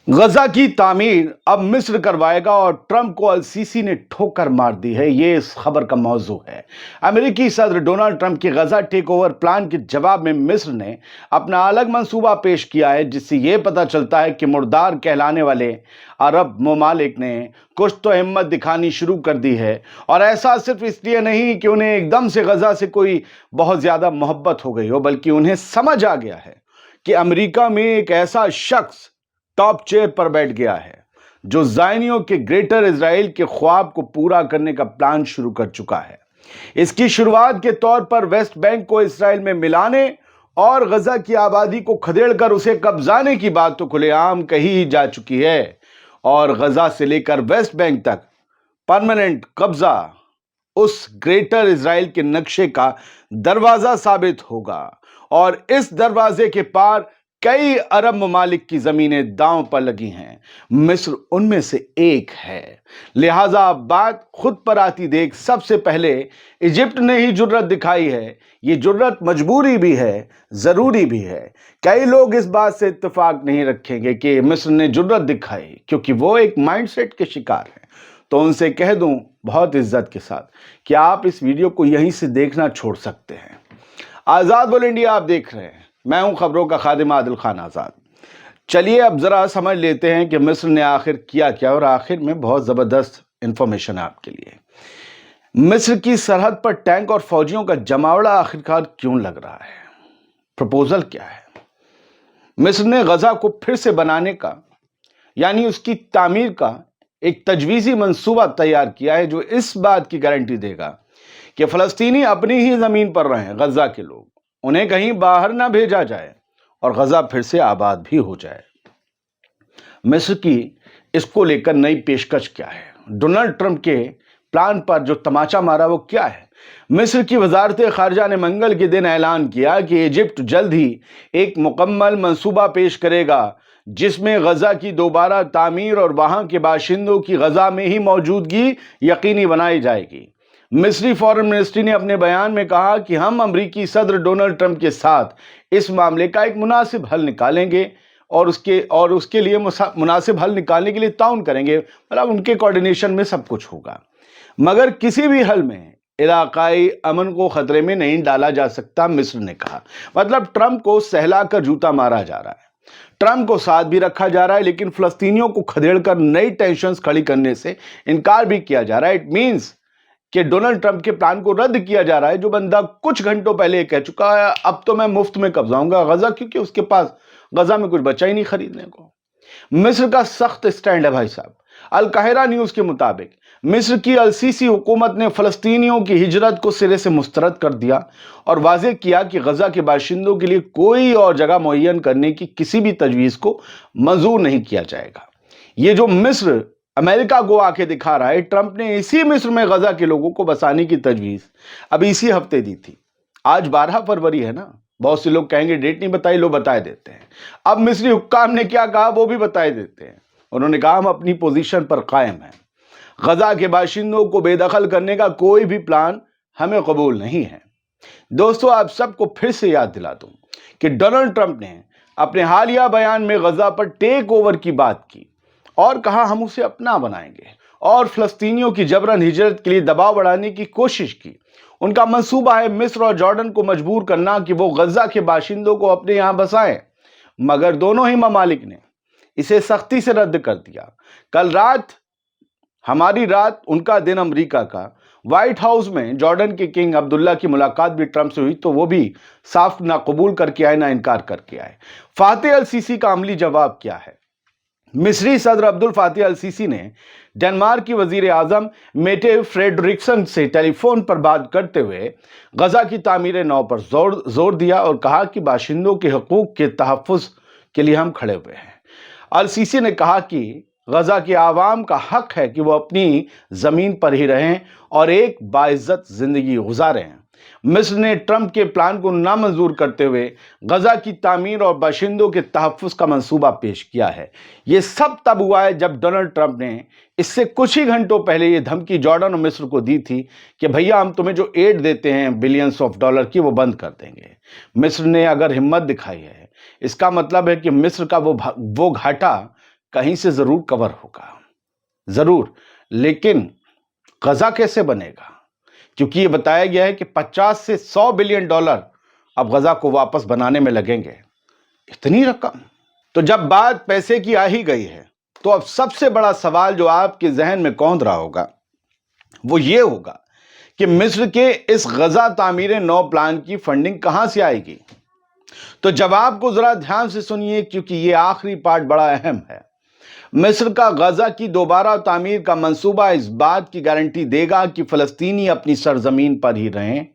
गजा की तामीर अब मिस्र करवाएगा और ट्रंप को अल सीसी ने ठोकर मार दी है। ये इस खबर का मौजू है। अमेरिकी सदर डोनाल्ड ट्रंप के गजा टेक ओवर प्लान के जवाब में मिस्र ने अपना अलग मंसूबा पेश किया है, जिससे ये पता चलता है कि मुर्दार कहलाने वाले अरब ममालिक ने कुछ तो हिम्मत दिखानी शुरू कर दी है। और ऐसा सिर्फ इसलिए नहीं कि उन्हें एकदम से गजा से कोई बहुत ज्यादा मोहब्बत हो गई हो, बल्कि उन्हें समझ आ गया है कि अमेरिका में एक ऐसा शख्स टॉप चेयर पर बैठ गया है जो ज़ायनियों के ग्रेटर इजराइल के ख्वाब को पूरा करने का प्लान शुरू कर चुका है। इसकी शुरुआत के तौर पर वेस्ट बैंक को इसराइल में मिलाने और गजा की आबादी को खदेड़कर उसे कब्जाने की बात तो खुलेआम कही ही जा चुकी है, और गजा से लेकर वेस्ट बैंक तक परमानेंट कब्जा उस ग्रेटर इजराइल के नक्शे का दरवाजा साबित होगा। और इस दरवाजे के पार कई अरब ममालिक की जमीनें दांव पर लगी हैं। मिस्र उनमें से एक है। लिहाजा अब बात खुद पर आती देख सबसे पहले इजिप्ट ने ही जुर्रत दिखाई है। ये जुर्रत मजबूरी भी है, जरूरी भी है। कई लोग इस बात से इत्तेफाक नहीं रखेंगे कि मिस्र ने जुर्रत दिखाई, क्योंकि वो एक माइंडसेट के शिकार हैं। तो उनसे कह दूं बहुत इज्जत के साथ कि आप इस वीडियो को यहीं से देखना छोड़ सकते हैं। आजाद बोल इंडिया आप देख रहे हैं, मैं हूं खबरों का खादिम आदिल खान आजाद। चलिए अब जरा समझ लेते हैं कि मिस्र ने आखिर किया क्या, और आखिर में बहुत जबरदस्त इंफॉर्मेशन है आपके लिए। मिस्र की सरहद पर टैंक और फौजियों का जमावड़ा आखिरकार क्यों लग रहा है? प्रपोजल क्या है? मिस्र ने गजा को फिर से बनाने का, यानी उसकी तामीर का एक तजवीज़ी मंसूबा तैयार किया है, जो इस बात की गारंटी देगा कि फलस्तीनी अपनी ही जमीन पर रहें, गजा के लोग, उन्हें कहीं बाहर ना भेजा जाए और गजा फिर से आबाद भी हो जाए। मिस्र की इसको लेकर नई पेशकश क्या है? डोनाल्ड ट्रंप के प्लान पर जो तमाचा मारा वो क्या है? मिस्र की वजारत खारजा ने मंगल के दिन ऐलान किया कि इजिप्ट जल्द ही एक मुकम्मल मंसूबा पेश करेगा, जिसमें गजा की दोबारा तामीर और वहां के बाशिंदों की गजा में ही मौजूदगी यकीनी बनाई जाएगी। मिस्री फॉरेन मिनिस्ट्री ने अपने बयान में कहा कि हम अमरीकी सदर डोनाल्ड ट्रंप के साथ इस मामले का एक मुनासिब हल निकालेंगे और उसके लिए मुनासिब हल निकालने के लिए ताउन करेंगे। मतलब उनके कोऑर्डिनेशन में सब कुछ होगा, मगर किसी भी हल में इलाकाई अमन को खतरे में नहीं डाला जा सकता, मिस्र ने कहा। मतलब ट्रंप को सहलाकर जूता मारा जा रहा है, ट्रंप को साथ भी रखा जा रहा है, लेकिन फिलिस्तीनियों को खदेड़कर नई टेंशंस खड़ी करने से इनकार भी किया जा रहा है। इट मींस कि डोनाल्ड ट्रंप के प्लान को रद्द किया जा रहा है, जो बंदा कुछ घंटों पहले कह चुका है अब तो मैं मुफ्त में कब्जाऊंगा गजा, क्योंकि उसके पास गजा में कुछ बचा ही नहीं खरीदने को। मिस्र का सख्त स्टैंड है भाई साहब। अल काहिरा न्यूज के मुताबिक मिस्र की अल सीसी हुकूमत ने फलस्तीनियों की हिजरत को सिरे से मुस्तरद कर दिया और वाज़ेह किया कि गजा के बाशिंदों के लिए कोई और जगह मुहैयन करने की किसी भी तजवीज को मंजूर नहीं किया जाएगा। ये जो मिस्र अमेरिका को आके दिखा रहा है, ट्रंप ने इसी मिस्र में गजा के लोगों को बसाने की तजवीज अभी इसी हफ्ते दी थी। आज 12 फरवरी है ना। बहुत से लोग कहेंगे डेट नहीं बताई, लो बताए देते हैं। अब मिस्री हुक्काम ने क्या कहा वो भी बताए देते हैं। उन्होंने कहा हम अपनी पोजीशन पर कायम हैं, गजा के बाशिंदों को बेदखल करने का कोई भी प्लान हमें कबूल नहीं है। दोस्तों, आप सबको फिर से याद दिला दूं कि डोनाल्ड ट्रंप ने अपने हालिया बयान में गजा पर टेक ओवर की बात की और कहा हम उसे अपना बनाएंगे, और फिलिस्तीनियों की जबरन हिजरत के लिए दबाव बढ़ाने की कोशिश की। उनका मंसूबा है मिस्र और जॉर्डन को मजबूर करना कि वो गजा के बाशिंदों को अपने यहां बसाएं, मगर दोनों ही ममालिक ने इसे सख्ती से रद्द कर दिया। कल रात हमारी रात, उनका दिन अमेरिका का। व्हाइट हाउस में जॉर्डन के किंग अब्दुल्ला की मुलाकात भी ट्रंप से हुई, तो वो भी साफ ना कबूल करके आए ना इनकार करके आए। फातेह अल सीसी का अमली जवाब क्या है? मिस्री सदर अब्दुल फातेह अल सीसी ने डेनमार्क की वजीर आजम मेटे फ्रेडरिक्सन से टेलीफोन पर बात करते हुए गजा की तामीर नौ पर जोर दिया और कहा कि बाशिंदों के हकूक के तहफ़्फ़ुज़ के लिए हम खड़े हुए हैं। अल सीसी ने कहा कि गजा के आवाम का हक है कि वो अपनी जमीन पर ही रहें और एक बाइज्जत जिंदगी गुजारें। मिस्र ने ट्रंप के प्लान को नामंजूर करते हुए गजा की तामीर और बाशिंदों के तहफ़्फ़ुज़ का मंसूबा पेश किया है। यह सब तब हुआ है जब डोनाल्ड ट्रंप ने इससे कुछ ही घंटों पहले ये धमकी जॉर्डन और मिस्र को दी थी कि भैया हम तुम्हें जो एड देते हैं बिलियंस ऑफ डॉलर की, वो बंद कर देंगे। मिस्र ने अगर हिम्मत दिखाई है, इसका मतलब है कि मिस्र का वो घाटा कहीं से जरूर कवर होगा, जरूर। लेकिन गजा कैसे बनेगा? क्योंकि ये बताया गया है कि 50 से 100 बिलियन डॉलर अब गजा को वापस बनाने में लगेंगे। इतनी रकम! तो जब बात पैसे की आ ही गई है, तो अब सबसे बड़ा सवाल जो आपके जहन में कौंध रहा होगा वो ये होगा कि मिस्र के इस गजा तामीर नौ प्लान की फंडिंग कहां से आएगी। तो जवाब को जरा ध्यान से सुनिए, क्योंकि ये आखिरी पार्ट बड़ा अहम है। मिस्र का गजा की दोबारा तामीर का मंसूबा इस बात की गारंटी देगा कि फलस्तीनी अपनी सरजमीन पर ही रहें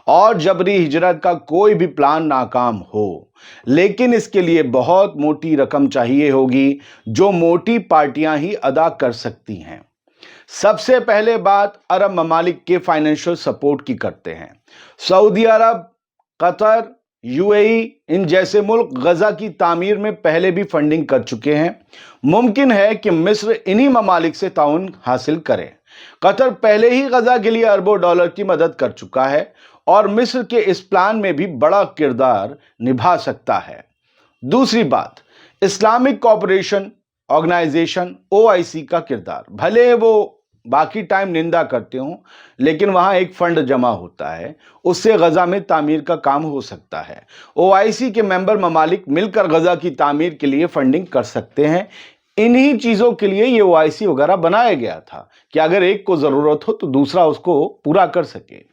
और जबरी हिजरत का कोई भी प्लान नाकाम हो। लेकिन इसके लिए बहुत मोटी रकम चाहिए होगी, जो मोटी पार्टियां ही अदा कर सकती हैं। सबसे पहले बात अरब ममालिक के फाइनेंशियल सपोर्ट की करते हैं। सऊदी अरब, कतर, यूएई इन जैसे मुल्क गजा की तामीर में पहले भी फंडिंग कर चुके हैं। मुमकिन है कि मिस्र इन्हीं ममालिक से ताउन हासिल करे। कतर पहले ही गजा के लिए अरबों डॉलर की मदद कर चुका है और मिस्र के इस प्लान में भी बड़ा किरदार निभा सकता है। दूसरी बात, इस्लामिक कोऑपरेशन ऑर्गेनाइजेशन OIC का किरदार। भले वो बाकी टाइम निंदा करते हो, लेकिन वहां एक फंड जमा होता है, उससे गजा में तामीर का काम हो सकता है। OIC के मेंबर ममालिक मिलकर गजा की तामीर के लिए फंडिंग कर सकते हैं। इन्हीं चीजों के लिए ये OIC वगैरह बनाया गया था कि अगर एक को जरूरत हो तो दूसरा उसको पूरा कर सके।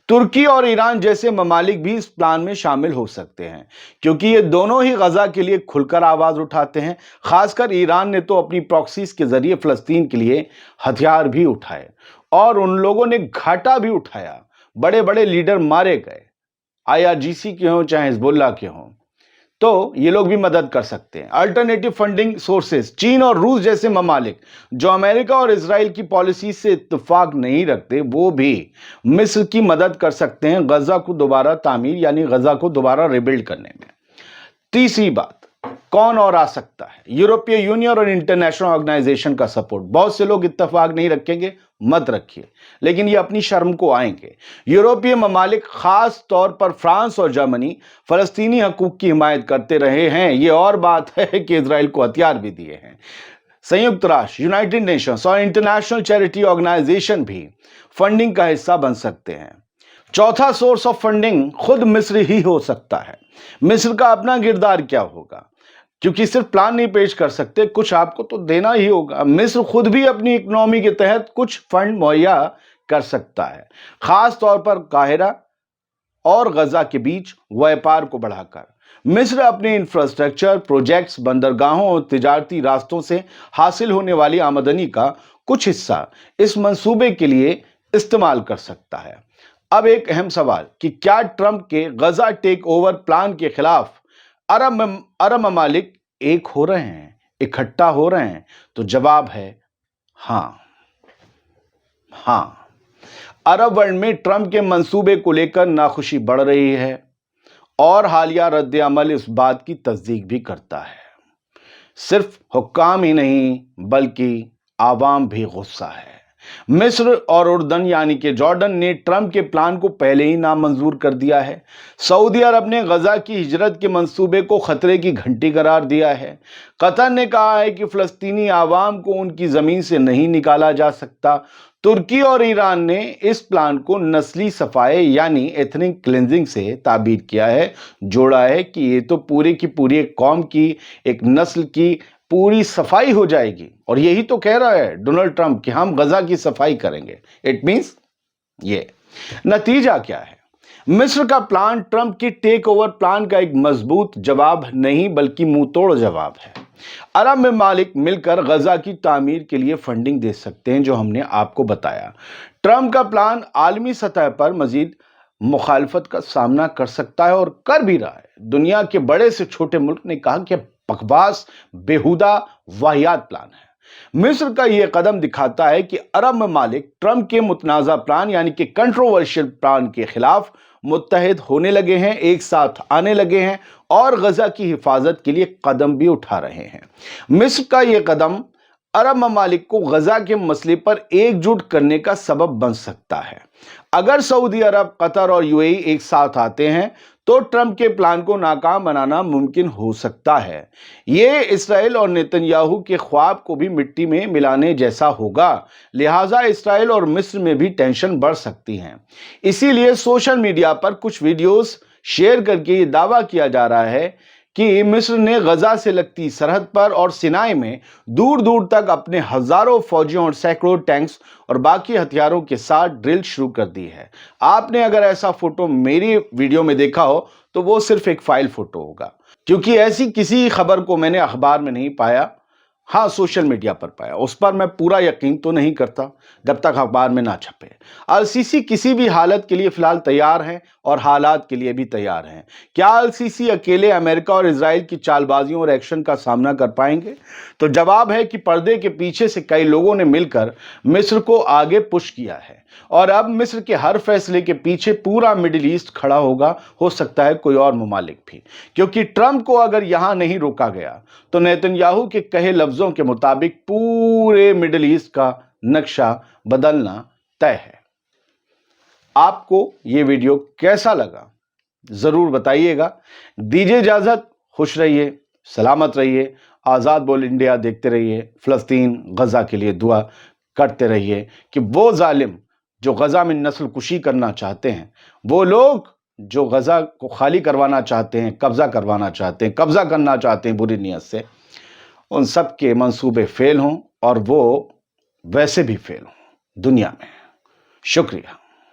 तुर्की और ईरान जैसे ममालिक भी इस प्लान में शामिल हो सकते हैं, क्योंकि ये दोनों ही गजा के लिए खुलकर आवाज उठाते हैं। खासकर ईरान ने तो अपनी प्रॉक्सीज के जरिए फलस्तीन के लिए हथियार भी उठाए और उन लोगों ने घाटा भी उठाया। बड़े बड़े लीडर मारे गए, IRGC के हों चाहे हिजबुल्लाह के हों। तो ये लोग भी मदद कर सकते हैं। अल्टरनेटिव फंडिंग सोर्सेस, चीन और रूस जैसे ममालिक जो अमेरिका और इजराइल की पॉलिसी से इत्तेफाक नहीं रखते, वो भी मिस्र की मदद कर सकते हैं गजा को दोबारा तामीर यानी गजा को दोबारा रिबिल्ड करने में। तीसरी बात, कौन और आ सकता है? यूरोपीय यूनियन और इंटरनेशनल ऑर्गेनाइजेशन का सपोर्ट। बहुत से लोग इत्तेफाक नहीं रखेंगे, मत रखिए, लेकिन ये अपनी शर्म को आएंगे। यूरोपीय ममालिक खास तौर पर फ्रांस और जर्मनी फलस्तीनी हकूक की हिमायत करते रहे हैं। ये और बात है कि इजराइल को हथियार भी दिए हैं। संयुक्त राष्ट्र, यूनाइटेड नेशंस और इंटरनेशनल चैरिटी ऑर्गेनाइजेशन भी फंडिंग का हिस्सा बन सकते हैं। चौथा सोर्स ऑफ फंडिंग खुद मिस्र ही हो सकता है। मिस्र का अपना किरदार क्या होगा? क्योंकि सिर्फ प्लान नहीं पेश कर सकते, कुछ आपको तो देना ही होगा। मिस्र खुद भी अपनी इकोनॉमी के तहत कुछ फंड मुहैया कर सकता है, खास तौर पर काहिरा और गजा के बीच व्यापार को बढ़ाकर। मिस्र अपने इंफ्रास्ट्रक्चर प्रोजेक्ट्स, बंदरगाहों और तिजारती रास्तों से हासिल होने वाली आमदनी का कुछ हिस्सा इस मंसूबे के लिए इस्तेमाल कर सकता है। अब एक अहम सवाल कि क्या ट्रंप के गजा टेक ओवर प्लान के खिलाफ अरब ममालिक एक हो रहे हैं, इकट्ठा हो रहे हैं? तो जवाब है हां। अरब वर्ल्ड में ट्रंप के मंसूबे को लेकर नाखुशी बढ़ रही है और हालिया रद्द अमल इस बात की तस्दीक भी करता है। सिर्फ हुक्काम ही नहीं बल्कि आवाम भी गुस्सा है। मिस्र और उर्दन यानी कि जॉर्डन ने ट्रंप के प्लान को पहले ही नामंजूर कर दिया है। सऊदी अरब ने गजा की हिजरत के मंसूबे को खतरे की घंटी करार दिया है। कतर ने कहा है कि फलस्तीनी आवाम को उनकी जमीन से नहीं निकाला जा सकता। तुर्की और ईरान ने इस प्लान को नस्ली सफाई यानी एथनिक क्लिंजिंग से ताबीर किया है, जोड़ा है कि ये तो पूरी की पूरी एक कौम की, एक नस्ल की पूरी सफाई हो जाएगी। और यही तो कह रहा है डोनाल्ड ट्रंप कि हम गजा की सफाई करेंगे। इट मींस ये नतीजा क्या है? मिस्र का प्लान ट्रंप की टेक ओवर प्लान का एक मजबूत जवाब नहीं बल्कि मुंह तोड़ जवाब है। अरब ममालिक मिलकर गजा की तामीर के लिए फंडिंग दे सकते हैं, जो हमने आपको बताया। ट्रंप का प्लान आलमी सतह पर मजीद मुखालफत का सामना कर सकता है और कर भी रहा है। दुनिया के बड़े से छोटे मुल्क ने कहा कि बकवास, बेहुदा, वाहियात प्लान है। मिस्र का यह कदम दिखाता है कि अरब ममालिक ट्रंप के मुतनाज़ा प्लान यानी कि कंट्रोवर्शियल प्लान के खिलाफ मुत्तहिद होने लगे हैं, एक साथ आने लगे हैं और गजा की हिफाजत के लिए कदम भी उठा रहे हैं। मिस्र का यह कदम अरब ममालिक को गजा के मसले पर एकजुट करने का सबब बन सकता है। अगर सऊदी अरब, कतर और यूएई एक साथ आते हैं तो ट्रंप के प्लान को नाकाम बनाना मुमकिन हो सकता है। ये इसराइल और नेतन्याहू के ख्वाब को भी मिट्टी में मिलाने जैसा होगा, लिहाजा इसराइल और मिस्र में भी टेंशन बढ़ सकती है। इसीलिए सोशल मीडिया पर कुछ वीडियोस शेयर करके ये दावा किया जा रहा है कि मिस्र ने गजा से लगती सरहद पर और सिनाई में दूर दूर तक अपने हजारों फौजियों और सैकड़ों टैंक्स और बाकी हथियारों के साथ ड्रिल शुरू कर दी है। आपने अगर ऐसा फोटो मेरी वीडियो में देखा हो तो वो सिर्फ एक फाइल फोटो होगा, क्योंकि ऐसी किसी खबर को मैंने अखबार में नहीं पाया, हाँ सोशल मीडिया पर पाया। उस पर मैं पूरा यकीन तो नहीं करता जब तक अखबार में ना छपे। अल सीसी किसी भी हालत के लिए फिलहाल तैयार हैं और हालात के लिए भी तैयार हैं। क्या अल सीसी अकेले अमेरिका और इजराइल की चालबाजियों और एक्शन का सामना कर पाएंगे? तो जवाब है कि पर्दे के पीछे से कई लोगों ने मिलकर मिस्र को आगे पुश किया है और अब मिस्र के हर फैसले के पीछे पूरा मिडिल ईस्ट खड़ा होगा, हो सकता है कोई और ममालिक भी, क्योंकि ट्रंप को अगर यहां नहीं रोका गया तो नेतन्याहू के कहे लफ्जों के मुताबिक पूरे मिडिल ईस्ट का नक्शा बदलना तय है। आपको ये वीडियो कैसा लगा जरूर बताइएगा। दीजिए इजाजत, खुश रहिए, सलामत रहिए। आजाद बोल इंडिया देखते रहिए। फिलिस्तीन, गजा के लिए दुआ करते रहिए कि वो जालिम जो गजा में नस्ल कुशी करना चाहते हैं, वो लोग जो गजा को खाली करवाना चाहते हैं, कब्जा करवाना चाहते हैं, कब्जा करना चाहते हैं बुरी नीयत से, उन सब के मंसूबे फेल हों और वो वैसे भी फेल हों दुनिया में। शुक्रिया।